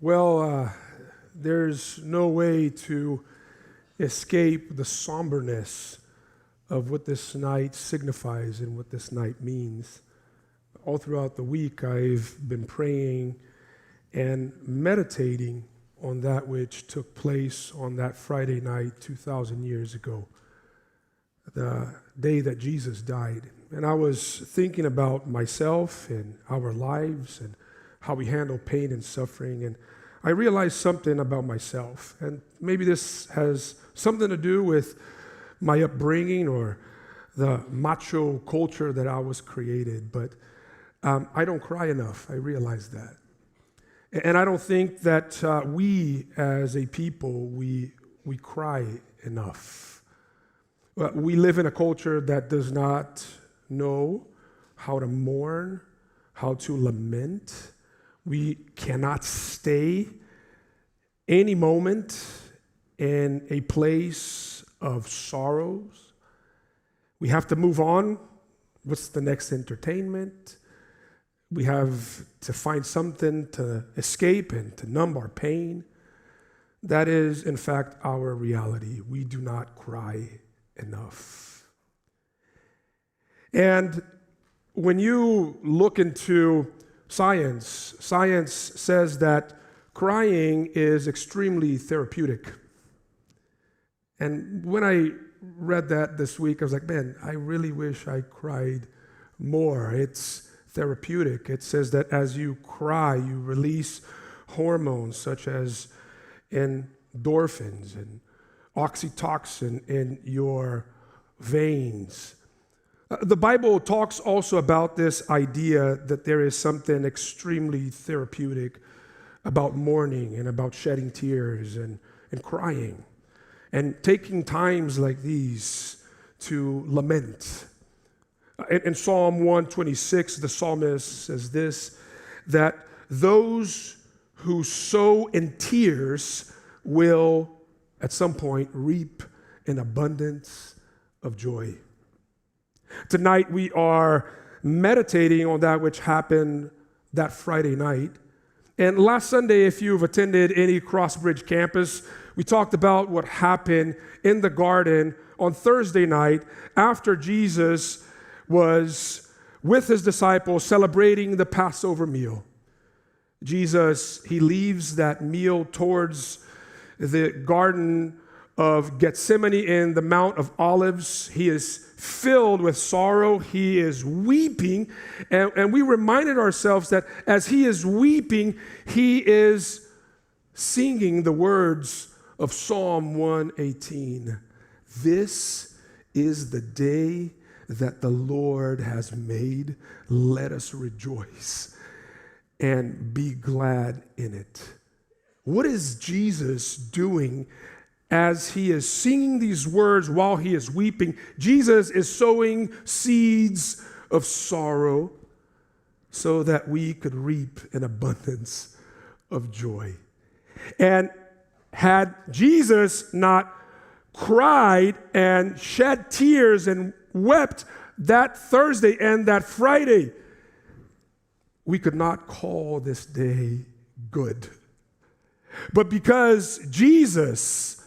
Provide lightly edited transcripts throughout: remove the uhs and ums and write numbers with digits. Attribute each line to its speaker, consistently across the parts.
Speaker 1: There's no way to escape the somberness of what this night signifies and what this night means. All throughout the week, I've been praying and meditating on that which took place on that Friday night 2,000 years ago, the day that Jesus died. And I was thinking about myself and our lives and how we handle pain and suffering. And I realized something about myself. And maybe this has something to do with my upbringing or the macho culture that I was created. But I don't cry enough. I realize that. And I don't think that we as a people, we cry enough. We live in a culture that does not know how to mourn, how to lament. We cannot stay any moment in a place of sorrows. We have to move on. What's the next entertainment? We have to find something to escape and to numb our pain. That is, in fact, our reality. We do not cry enough. And when you look into science says that crying is extremely therapeutic. And when I read that this week, I was like, man, I really wish I cried more. It's therapeutic. It says that as you cry, you release hormones such as endorphins and oxytocin in your veins. The Bible talks also about this idea that there is something extremely therapeutic about mourning and about shedding tears and crying and taking times like these to lament. In Psalm 126, the psalmist says this, that those who sow in tears will at some point reap an abundance of joy. Tonight we are meditating on that which happened that Friday night. And last Sunday, if you've attended any Crossbridge campus, we talked about what happened in the garden on Thursday night after Jesus was with his disciples celebrating the Passover meal. Jesus, he leaves that meal towards the Garden of Gethsemane in the Mount of Olives. He is filled with sorrow. He is weeping. And we reminded ourselves that as he is weeping, he is singing the words of Psalm 118. This is the day that the Lord has made. Let us rejoice and be glad in it. What is Jesus doing as he is singing these words while he is weeping? Jesus is sowing seeds of sorrow so that we could reap an abundance of joy. And had Jesus not cried and shed tears and wept that Thursday and that Friday, we could not call this day good. But because Jesus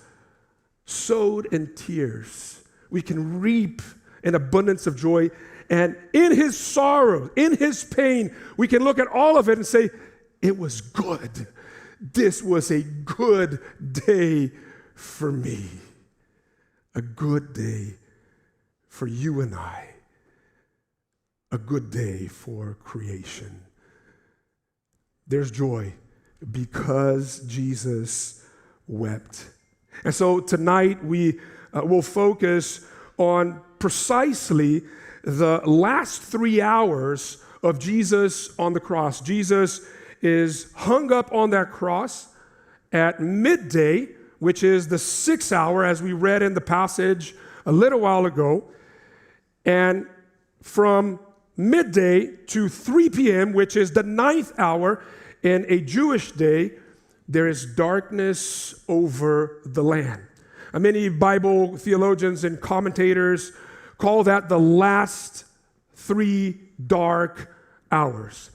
Speaker 1: sowed in tears, we can reap an abundance of joy. And in his sorrow, in his pain, we can look at all of it and say, it was good. This was a good day for me. A good day for you and I. A good day for creation. There's joy because Jesus wept. And so tonight we will focus on precisely the last 3 hours of Jesus on the cross. Jesus is hung up on that cross at midday, which is the 6th hour, as we read in the passage a little while ago. And from midday to 3 p.m., which is the 9th hour in a Jewish day, there is darkness over the land. Many Bible theologians and commentators call that the last 3 dark hours.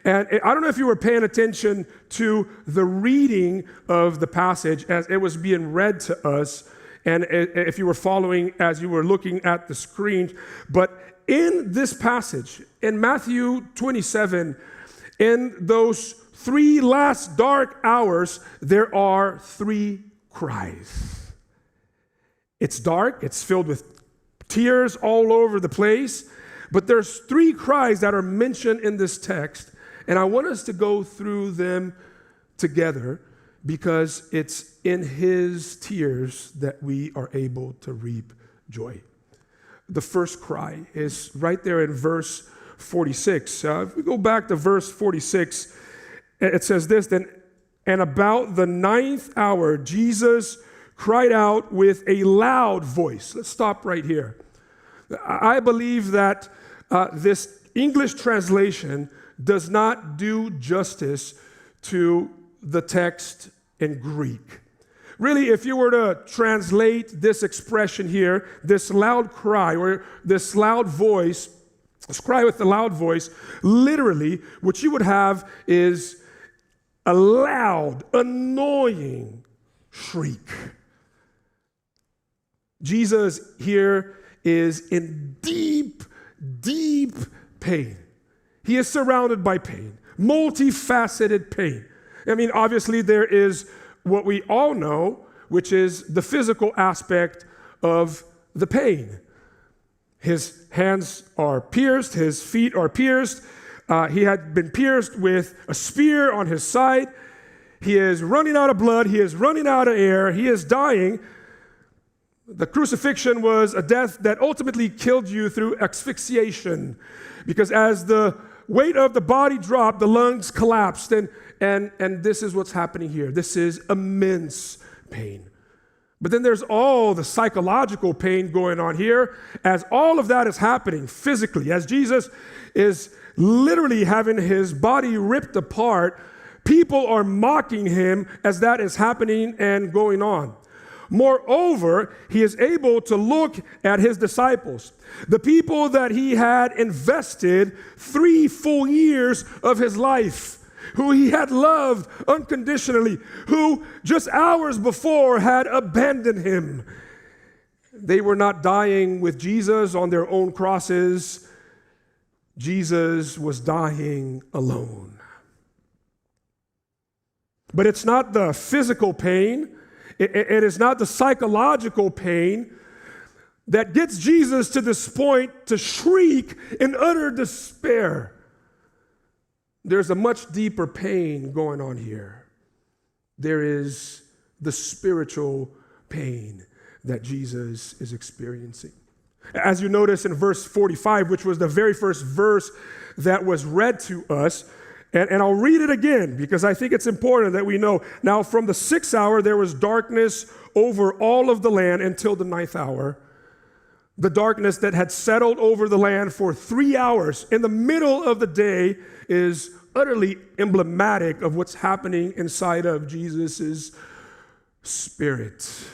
Speaker 1: And I don't know if you were paying attention to the reading of the passage as it was being read to us, and if you were following as you were looking at the screen. But in this passage, in Matthew 27, in those 3 last dark hours, there are 3 cries. It's dark, it's filled with tears all over the place, but there's 3 cries that are mentioned in this text, and I want us to go through them together because it's in his tears that we are able to reap joy. The first cry is right there in verse 46. If we go back to verse 46, it says this, then, and about the 9th hour, Jesus cried out with a loud voice. Let's stop right here. I believe that this English translation does not do justice to the text in Greek. Really, if you were to translate this expression here, this loud cry or this loud voice, this cry with the loud voice, literally what you would have is a loud, annoying shriek. Jesus here is in deep, deep pain. He is surrounded by pain, multifaceted pain. I mean, obviously there is what we all know, which is the physical aspect of the pain. His hands are pierced, his feet are pierced. He had been pierced with a spear on his side. He is running out of blood. He is running out of air. He is dying. The crucifixion was a death that ultimately killed you through asphyxiation, because as the weight of the body dropped, the lungs collapsed, and this is what's happening here. This is immense pain. But then there's all the psychological pain going on here as all of that is happening physically, as Jesus is literally having his body ripped apart. People are mocking him as that is happening and going on. Moreover, he is able to look at his disciples, the people that he had invested 3 full years of his life, who he had loved unconditionally, who just hours before had abandoned him. They were not dying with Jesus on their own crosses. Jesus was dying alone. But it's not the physical pain, it is not the psychological pain that gets Jesus to this point to shriek in utter despair. There's a much deeper pain going on here. There is the spiritual pain that Jesus is experiencing. As you notice in verse 45, which was the very first verse that was read to us, and I'll read it again because I think it's important that we know. Now, from the 6th hour, there was darkness over all of the land until the 9th hour. The darkness that had settled over the land for 3 hours in the middle of the day is utterly emblematic of what's happening inside of Jesus' spirit.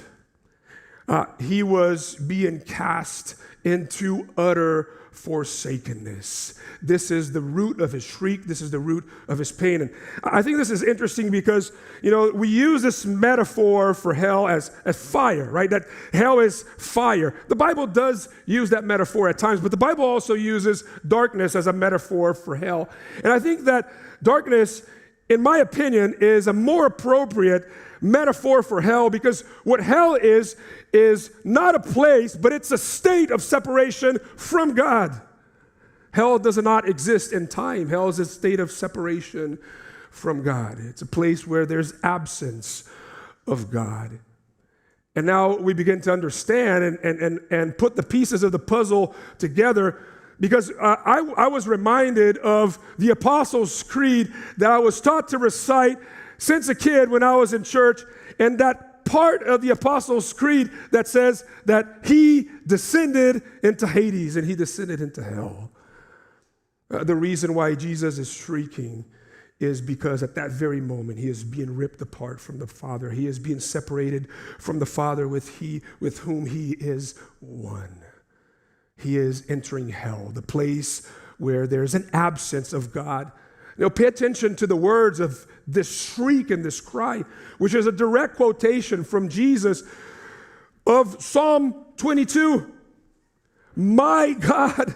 Speaker 1: He was being cast into utter forsakenness. This is the root of his shriek. This is the root of his pain. And I think this is interesting because, we use this metaphor for hell as fire, right? That hell is fire. The Bible does use that metaphor at times, but the Bible also uses darkness as a metaphor for hell. And I think that darkness, in my opinion, is a more appropriate metaphor for hell, because what hell is not a place, but it's a state of separation from God. Hell does not exist in time. Hell is a state of separation from God. It's a place where there's absence of God. And now we begin to understand and put the pieces of the puzzle together, because I was reminded of the Apostles' Creed that I was taught to recite since a kid when I was in church, and that part of the Apostles' Creed that says that he descended into Hades and he descended into hell. The reason why Jesus is shrieking is because at that very moment he is being ripped apart from the Father. He is being separated from the Father with whom he is one. He is entering hell, the place where there's an absence of God. Pay attention to the words of this shriek and this cry, which is a direct quotation from Jesus of Psalm 22. My God,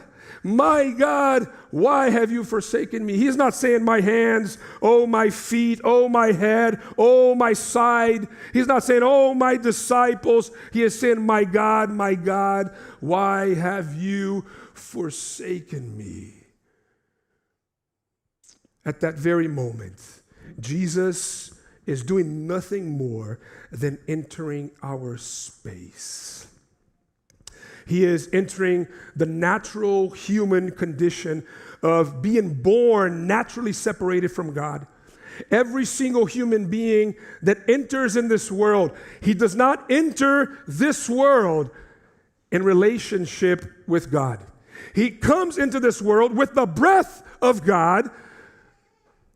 Speaker 1: why have you forsaken me? He's not saying my hands, oh, my feet, oh, my head, oh, my side. He's not saying, oh, my disciples. He is saying, my God, why have you forsaken me? At that very moment, Jesus is doing nothing more than entering our space. He is entering the natural human condition of being born naturally separated from God. Every single human being that enters in this world, he does not enter this world in relationship with God. He comes into this world with the breath of God,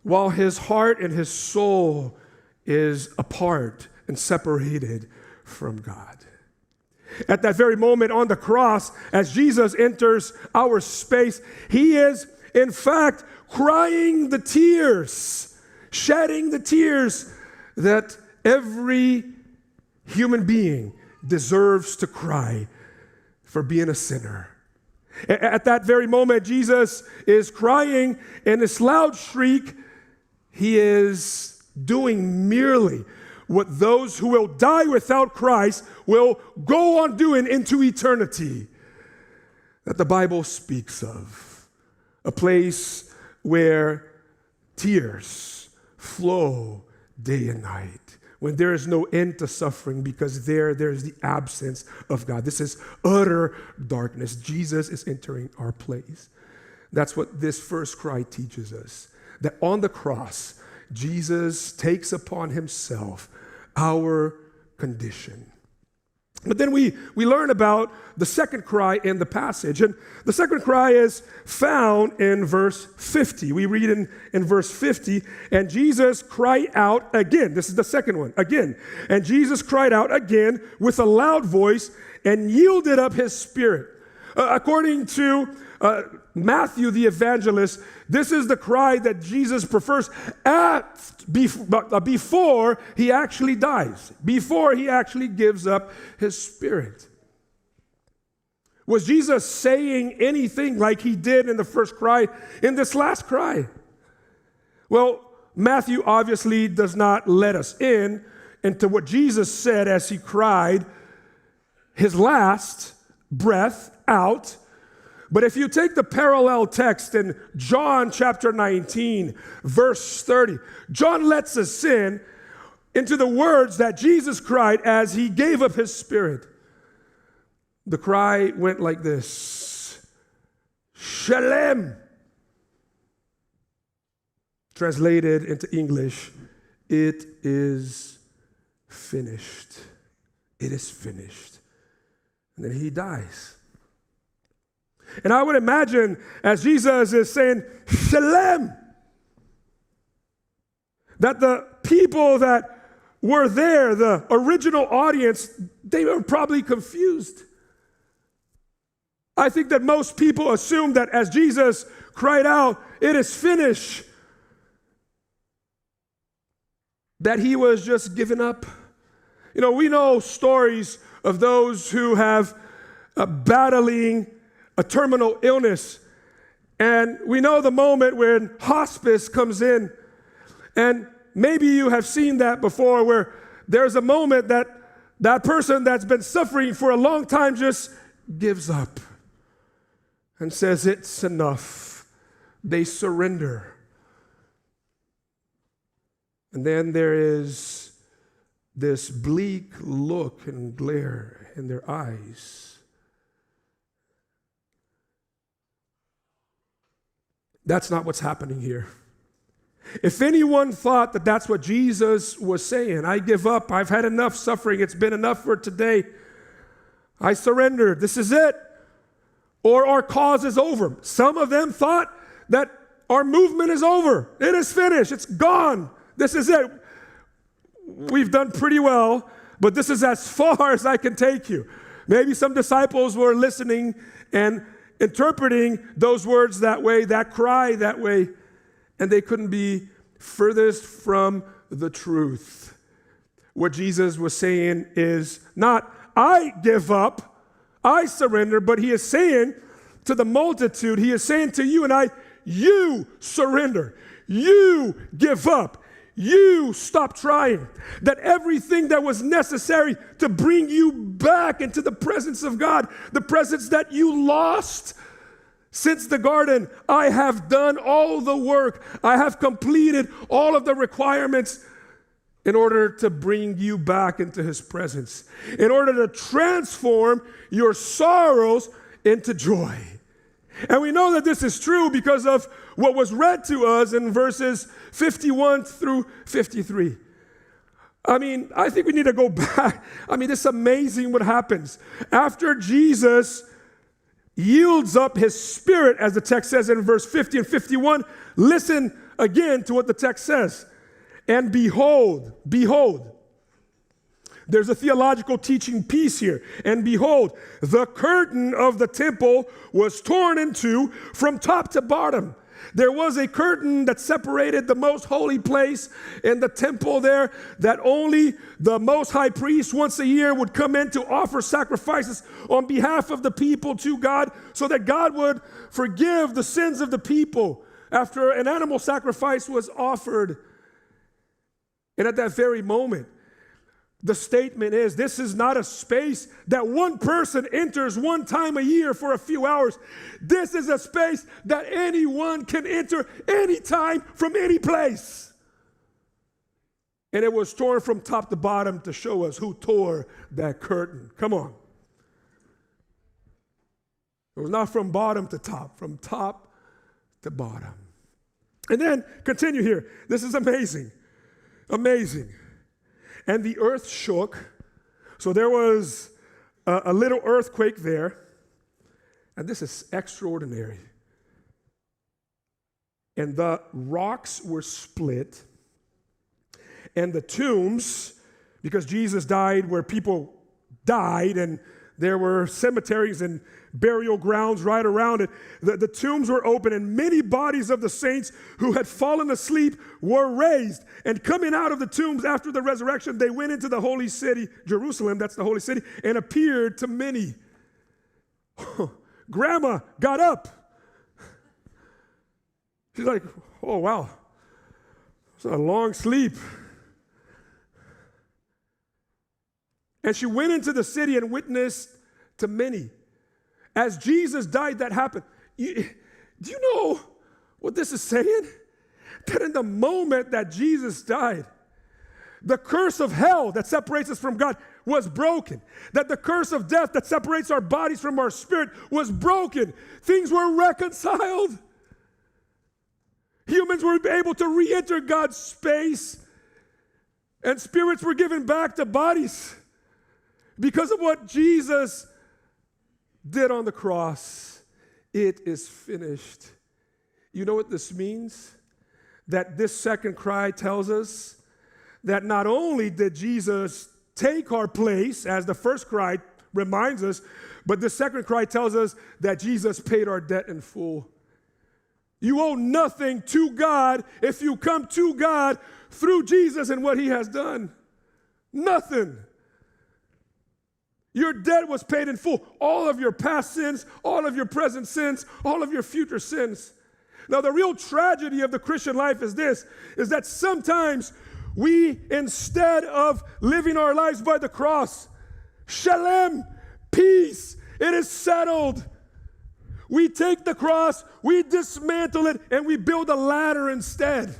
Speaker 1: while his heart and his soul is apart and separated from God. At that very moment on the cross, as Jesus enters our space, he is, in fact, crying the tears, shedding the tears that every human being deserves to cry for being a sinner. At that very moment, Jesus is crying in this loud shriek. He is doing merely what those who will die without Christ will go on doing into eternity that the Bible speaks of. A place where tears flow day and night, when there is no end to suffering because there's the absence of God. This is utter darkness. Jesus is entering our place. That's what this first cry teaches us. That on the cross, Jesus takes upon himself our condition. But then we learn about the second cry in the passage. And the second cry is found in verse 50. We read in verse 50, and Jesus cried out again. This is the second one, again. And Jesus cried out again with a loud voice and yielded up his spirit. According to Matthew the evangelist, this is the cry that Jesus prefers before he actually dies, before he actually gives up his spirit. Was Jesus saying anything like he did in the first cry in this last cry? Well, Matthew obviously does not let us into what Jesus said as he cried his last breath out. But if you take the parallel text in John chapter 19, verse 30, John lets us into the words that Jesus cried as he gave up his spirit. The cry went like this: Shalem. Translated into English, it is finished. It is finished. And then he dies. And I would imagine as Jesus is saying, Shalem, that the people that were there, the original audience, they were probably confused. I think that most people assumed that as Jesus cried out, it is finished, that he was just giving up. We know stories of those who have battling a terminal illness. And we know the moment when hospice comes in. And maybe you have seen that before, where there's a moment that that person that's been suffering for a long time just gives up and says, it's enough. They surrender. And then there is this bleak look and glare in their eyes. That's not what's happening here. If anyone thought that that's what Jesus was saying, I give up, I've had enough suffering, it's been enough for today, I surrender, this is it, or our cause is over. Some of them thought that our movement is over, it is finished, it's gone, this is it. We've done pretty well, but this is as far as I can take you. Maybe some disciples were listening and interpreting those words that way, that cry that way. and they couldn't be furthest from the truth. What Jesus was saying is not, I give up, I surrender, but he is saying to the multitude, he is saying to you and I, you surrender, you give up, you stop trying. That everything that was necessary to bring you back into the presence of God, the presence that you lost since the garden, I have done all the work. I have completed all of the requirements in order to bring you back into his presence, in order to transform your sorrows into joy. And we know that this is true because of what was read to us in verses 51 through 53. I think we need to go back. It's amazing what happens. After Jesus yields up his spirit, as the text says in verse 50 and 51, listen again to what the text says. And behold, there's a theological teaching piece here. And behold, the curtain of the temple was torn in two from top to bottom. There was a curtain that separated the most holy place in the temple there, that only the most high priest once a year would come in to offer sacrifices on behalf of the people to God, so that God would forgive the sins of the people after an animal sacrifice was offered. And at that very moment, the statement is, this is not a space that one person enters one time a year for a few hours. This is a space that anyone can enter anytime from any place. And it was torn from top to bottom to show us who tore that curtain. Come on. It was not from bottom to top, from top to bottom. And then continue here. This is amazing. Amazing. And the earth shook. So there was a little earthquake there. And this is extraordinary. And the rocks were split. And the tombs, because Jesus died where people died, and there were cemeteries and burial grounds right around it. The tombs were open, and many bodies of the saints who had fallen asleep were raised. And coming out of the tombs after the resurrection, they went into the holy city, Jerusalem, that's the holy city, and appeared to many. Grandma got up. She's like, oh, wow. It's a long sleep. And she went into the city and witnessed to many. As Jesus died, that happened. Do you know what this is saying? That in the moment that Jesus died, the curse of hell that separates us from God was broken. That the curse of death that separates our bodies from our spirit was broken. Things were reconciled. Humans were able to re-enter God's space, and spirits were given back to bodies because of what Jesus did on the cross. It is finished. You know what this means? That this second cry tells us that not only did Jesus take our place, as the first cry reminds us, but the second cry tells us that Jesus paid our debt in full. You owe nothing to God if you come to God through Jesus and what he has done. Nothing. Your debt was paid in full. All of your past sins, all of your present sins, all of your future sins. Now, the real tragedy of the Christian life is this, is that sometimes we, instead of living our lives by the cross, shalom, peace, it is settled. We take the cross, we dismantle it, and we build a ladder instead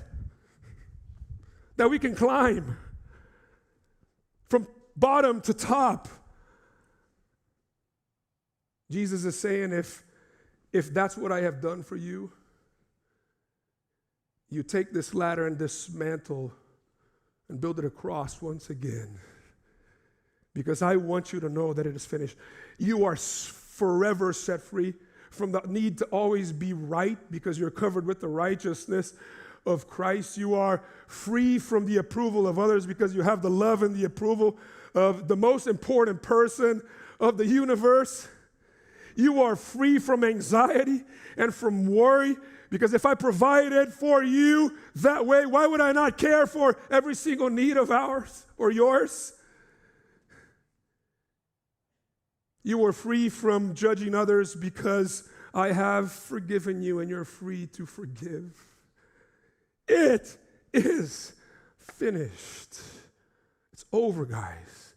Speaker 1: that we can climb from bottom to top. Jesus is saying, if that's what I have done for you, you take this ladder and dismantle and build it across once again. Because I want you to know that it is finished. You are forever set free from the need to always be right because you're covered with the righteousness of Christ. You are free from the approval of others because you have the love and the approval of the most important person of the universe. You are free from anxiety and from worry Because if I provided for you that way, why would I not care for every single need of ours or yours? You were free from judging others because I have forgiven you, and you're free to forgive. It is finished. It's over, guys.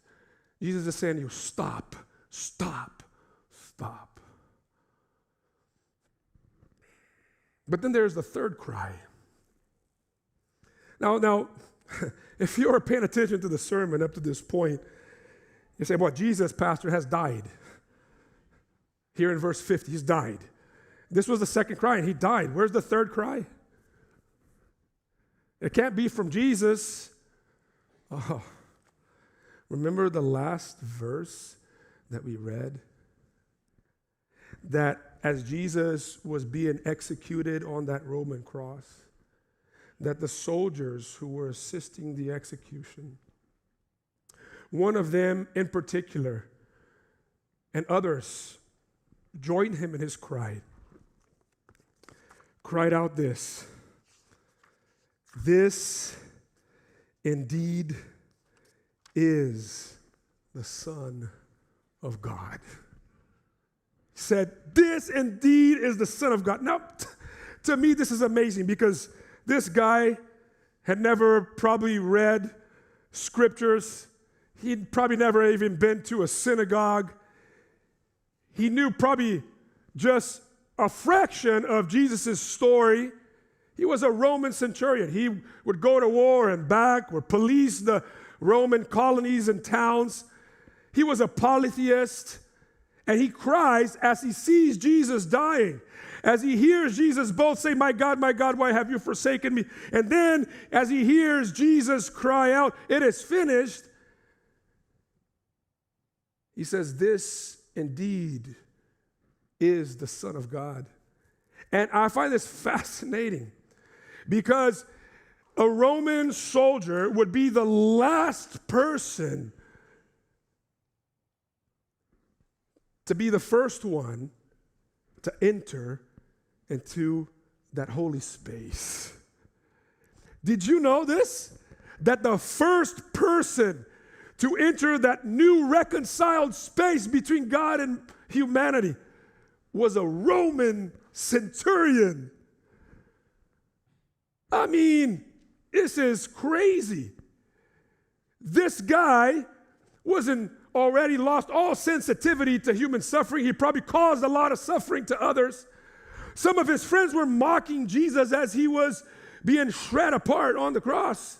Speaker 1: Jesus is saying to you, stop, stop, stop. But then there's the third cry. Now, if you were paying attention to the sermon up to this point, you say, well, Jesus, Pastor, has died. Here in verse 50, he's died. This was the second cry, and he died. Where's the third cry? It can't be from Jesus. Oh, remember the last verse that we read? That as Jesus was being executed on that Roman cross, that the soldiers who were assisting the execution, one of them in particular, and others joined him in his cry, cried out this indeed is the Son of God. He said, this indeed is the Son of God. Now, to me, this is amazing because this guy had never probably read scriptures. He'd probably never even been to a synagogue. He knew probably just a fraction of Jesus' story. He was a Roman centurion. He would go to war and back, would police the Roman colonies and towns. He was a polytheist. And he cries as he sees Jesus dying, as he hears Jesus both say, my God, why have you forsaken me? And then as he hears Jesus cry out, it is finished, he says, this indeed is the Son of God. And I find this fascinating because a Roman soldier would be the last person to be the first one to enter into that holy space. Did you know this? That the first person to enter that new reconciled space between God and humanity was a Roman centurion. I mean, this is crazy. This guy wasn't already lost all sensitivity to human suffering. He probably caused a lot of suffering to others. Some of his friends were mocking Jesus as he was being shred apart on the cross.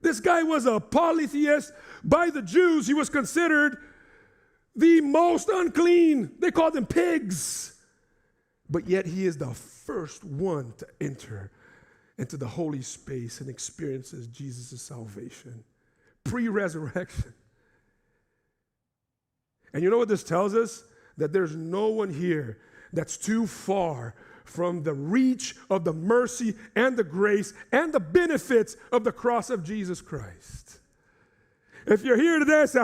Speaker 1: This guy was a polytheist. By the Jews, he was considered the most unclean. They called them pigs. But yet he is the first one to enter into the holy space and experiences Jesus' salvation. Pre-resurrection. And you know what this tells us? That there's no one here that's too far from the reach of the mercy and the grace and the benefits of the cross of Jesus Christ. If you're here today and say,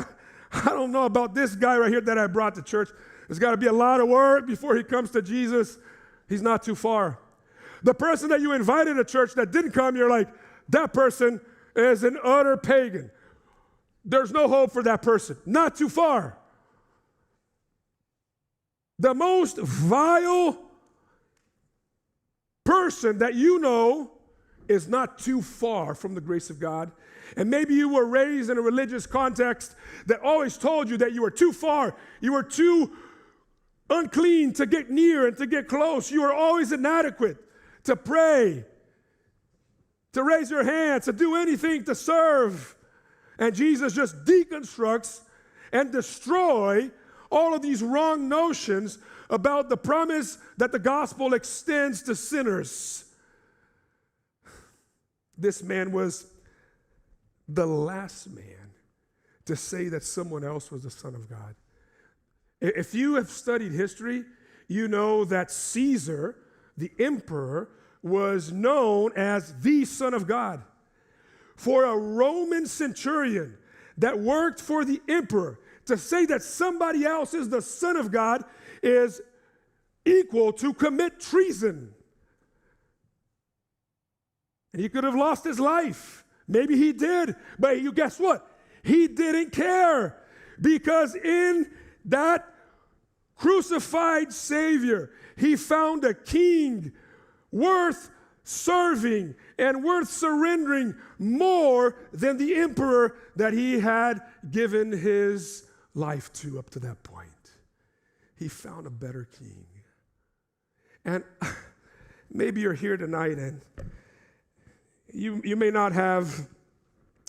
Speaker 1: I don't know about this guy right here that I brought to church. There's got to be a lot of work before he comes to Jesus. He's not too far. The person that you invited to church that didn't come, you're like, that person is an utter pagan. There's no hope for that person. Not too far. The most vile person that you know is not too far from the grace of God. And maybe you were raised in a religious context that always told you that you were too far, you were too unclean to get near and to get close. You were always inadequate to pray, to raise your hands, to do anything to serve. And Jesus just deconstructs and destroys all of these wrong notions about the promise that the gospel extends to sinners. This man was the last man to say that someone else was the Son of God. If you have studied history, you know that Caesar, the emperor, was known as the Son of God. For a Roman centurion that worked for the emperor, to say that somebody else is the Son of God is equal to commit treason. And he could have lost his life. Maybe he did. But you guess what? He didn't care. Because in that crucified Savior, he found a king worth serving and worth surrendering more than the emperor that he had given his life to up to that point. He found a better king. And maybe you're here tonight and you may not have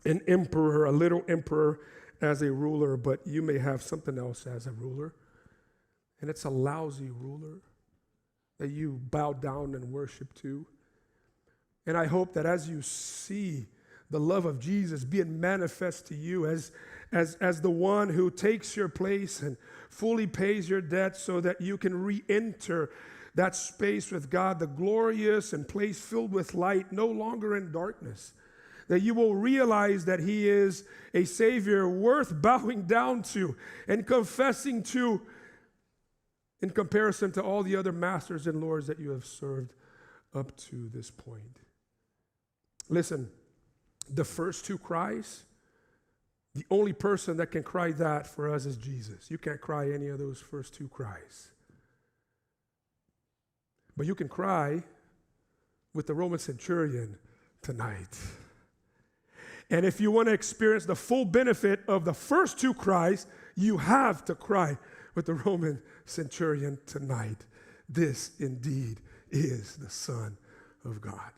Speaker 1: an emperor, a little emperor as a ruler, but you may have something else as a ruler. And it's a lousy ruler that you bow down and worship to. And I hope that as you see the love of Jesus being manifest to you as the one who takes your place and fully pays your debt so that you can re-enter that space with God, the glorious and place filled with light, no longer in darkness, that you will realize that he is a Savior worth bowing down to and confessing to in comparison to all the other masters and lords that you have served up to this point. Listen, the first two cries, the only person that can cry that for us is Jesus. You can't cry any of those first two cries. But you can cry with the Roman centurion tonight. And if you want to experience the full benefit of the first two cries, you have to cry with the Roman centurion tonight. This indeed is the Son of God.